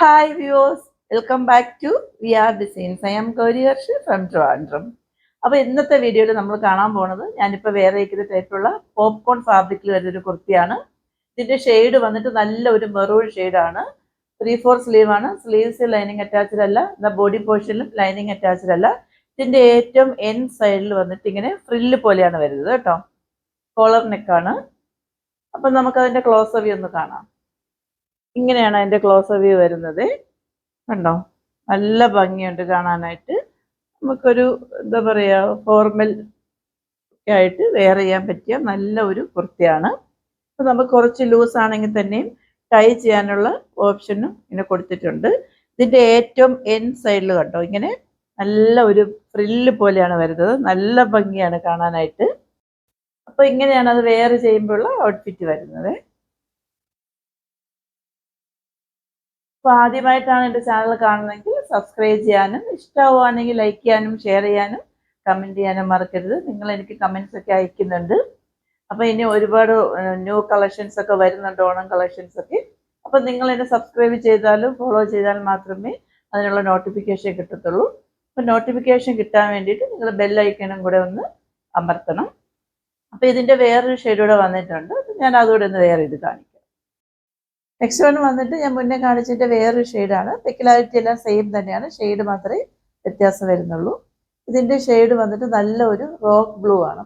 Hi viewers, welcome back to VR Designs. I am Gauri Harsh from Trivandrum. അപ്പോൾ ഇന്നത്തെ വീഡിയോയിൽ നമ്മൾ കാണാൻ പോകുന്നത് ഞാനിപ്പോൾ വേറെ ഇരിക്കുന്ന ടൈപ്പുള്ള പോപ്കോൺ ഫാബ്രിക്കിൽ വരുന്നൊരു കുർത്തിയാണ്. ഇതിൻ്റെ ഷെയ്ഡ് വന്നിട്ട് നല്ല ഒരു മെറൂൺ ഷെയ്ഡാണ്. 3/4 സ്ലീവ് ആണ്. സ്ലീവ്സ് ലൈനിങ് അറ്റാച്ച്ഡ് അല്ല, ബോഡി പോർഷനിലും ലൈനിങ് അറ്റാച്ച്ഡ് അല്ല. ഇതിൻ്റെ ഏറ്റവും എൻ സൈഡിൽ വന്നിട്ട് ഇങ്ങനെ ഫ്രില്ല് പോലെയാണ് വരുന്നത് കേട്ടോ. കോളർ നെക്കാണ്. അപ്പം നമുക്കതിൻ്റെ ക്ലോസ് വ്യൂ ഒന്ന് കാണാം. ഇങ്ങനെയാണ് അതിൻ്റെ ക്ലോസ് വ്യൂ വരുന്നത്. കണ്ടോ, നല്ല ഭംഗിയുണ്ട് കാണാനായിട്ട്. നമുക്കൊരു എന്താ പറയുക, ഫോർമൽ ഒക്കെ ആയിട്ട് വെയർ ചെയ്യാൻ പറ്റിയ നല്ല ഒരു കുർത്തിയാണ്. അപ്പോൾ നമുക്ക് കുറച്ച് ലൂസ് ആണെങ്കിൽ തന്നെയും ടൈ ചെയ്യാനുള്ള ഓപ്ഷനും ഇങ്ങനെ കൊടുത്തിട്ടുണ്ട്. ഇതിൻ്റെ ഏറ്റവും എൻ സൈഡിൽ കണ്ടോ ഇങ്ങനെ നല്ല ഒരു ഫ്രില്ല് പോലെയാണ് വരുന്നത്. നല്ല ഭംഗിയാണ് കാണാനായിട്ട്. അപ്പോൾ ഇങ്ങനെയാണ് അത് വെയർ ചെയ്യുമ്പോഴുള്ള ഔട്ട്ഫിറ്റ് വരുന്നത്. അപ്പോൾ ആദ്യമായിട്ടാണ് എൻ്റെ ചാനൽ കാണുന്നതെങ്കിൽ സബ്സ്ക്രൈബ് ചെയ്യാനും, ഇഷ്ടമാവുകയാണെങ്കിൽ ലൈക്ക് ചെയ്യാനും ഷെയർ ചെയ്യാനും കമൻറ്റ് ചെയ്യാനും മറക്കരുത്. നിങ്ങൾ എനിക്ക് കമൻസ് ഒക്കെ അയക്കുന്നുണ്ട്. അപ്പോൾ ഇനി ഒരുപാട് ന്യൂ കളക്ഷൻസ് ഒക്കെ വരുന്നുണ്ട്, ഓണം കളക്ഷൻസ് ഒക്കെ. അപ്പോൾ നിങ്ങൾ എന്നെ സബ്സ്ക്രൈബ് ചെയ്താലും ഫോളോ ചെയ്താൽ മാത്രമേ അതിനുള്ള നോട്ടിഫിക്കേഷൻ കിട്ടത്തുള്ളൂ. അപ്പോൾ നോട്ടിഫിക്കേഷൻ കിട്ടാൻ വേണ്ടിയിട്ട് നിങ്ങൾ ബെല്ലൈക്കനും കൂടെ ഒന്ന് അമർത്തണം. അപ്പോൾ ഇതിൻ്റെ വേറൊരു ഷെയ്ഡ് കൂടെ വന്നിട്ടുണ്ട്. ഞാൻ അതുകൂടെ ഒന്ന് വെയർ ചെയ്ത് കാണിക്കാം. നെക്സ്റ്റ് വൺ വന്നിട്ട് ഞാൻ മുന്നേ കാണിച്ചിട്ട് വേറൊരു ഷെയ്ഡാണ്. പെക്യുലാരിറ്റി എല്ലാം സെയിം തന്നെയാണ്, ഷെയ്ഡ് മാത്രമേ വ്യത്യാസം വരുന്നുള്ളൂ. ഇതിൻ്റെ ഷെയ്ഡ് വന്നിട്ട് നല്ല ഒരു റോക്ക് ബ്ലൂ ആണ്.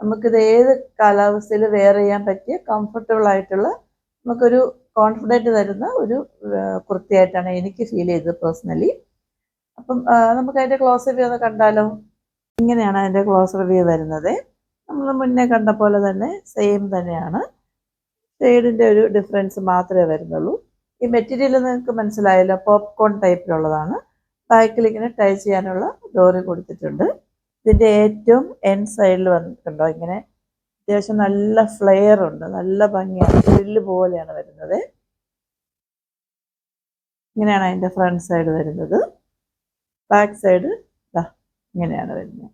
നമുക്കിത് ഏത് കാലാവസ്ഥയിൽ വെയർ ചെയ്യാൻ പറ്റിയ കംഫർട്ടബിൾ ആയിട്ടുള്ള, നമുക്കൊരു കോൺഫിഡൻറ്റ് തരുന്ന ഒരു കുർത്തിയായിട്ടാണ് എനിക്ക് ഫീൽ ചെയ്തത് പേഴ്സണലി. അപ്പം നമുക്ക് അതിൻ്റെ ക്ലോസ് വ്യൂ ഒന്ന് കണ്ടാലോ. ഇങ്ങനെയാണ് അതിൻ്റെ ക്ലോസ് വ്യൂ വരുന്നത്. നമ്മൾ മുന്നേ കണ്ട പോലെ തന്നെ സെയിം തന്നെയാണ്. ഷെയ്ഡിൻ്റെ ഒരു ഡിഫറൻസ് മാത്രമേ വരുന്നുള്ളൂ. ഈ മെറ്റീരിയൽ നിങ്ങൾക്ക് മനസ്സിലായല്ലോ, പോപ്കോൺ ടൈപ്പിലുള്ളതാണ്. ബാക്കിൽ ഇങ്ങനെ ടൈ ചെയ്യാനുള്ള ഡോറി കൊടുത്തിട്ടുണ്ട്. ഇതിൻ്റെ ഏറ്റവും എൻ സൈഡിൽ വന്നിട്ടുണ്ടോ ഇങ്ങനെ അത്യാവശ്യം നല്ല ഫ്ലെയർ ഉണ്ട്, നല്ല ഭംഗിയാണ്, ഫ്രില്ല് പോലെയാണ് വരുന്നത്. ഇങ്ങനെയാണ് അതിൻ്റെ ഫ്രണ്ട് സൈഡ് വരുന്നത്. ബാക്ക് സൈഡ് ഇങ്ങനെയാണ് വരുന്നത്.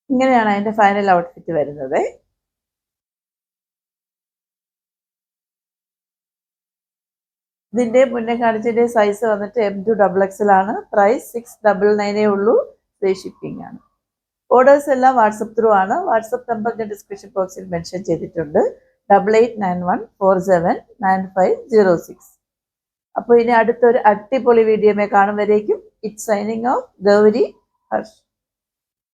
ഇങ്ങനെയാണ് അതിൻ്റെ ഫൈനൽ ഔട്ട്ഫിറ്റ് വരുന്നത്. ഇതിൻ്റെ മുന്നേ കാണിച്ചതിൻ്റെ സൈസ് വന്നിട്ട് M2XXL ആണ്. പ്രൈസ് 699 ഉള്ളൂ. ഫ്രീ ഷിപ്പിംഗ് ആണ്. ഓർഡേഴ്സ് എല്ലാം വാട്സപ്പ് ത്രൂ ആണ്. വാട്സപ്പ് നമ്പർ ഞാൻ ഡിസ്ക്രിപ്ഷൻ ബോക്സിൽ മെൻഷൻ ചെയ്തിട്ടുണ്ട്. 8891479506. അപ്പോൾ ഇനി അടുത്തൊരു അടിപൊളി വീഡിയോമേ കാണുമ്പോഴേക്കും it's signing off Gauri Harsh.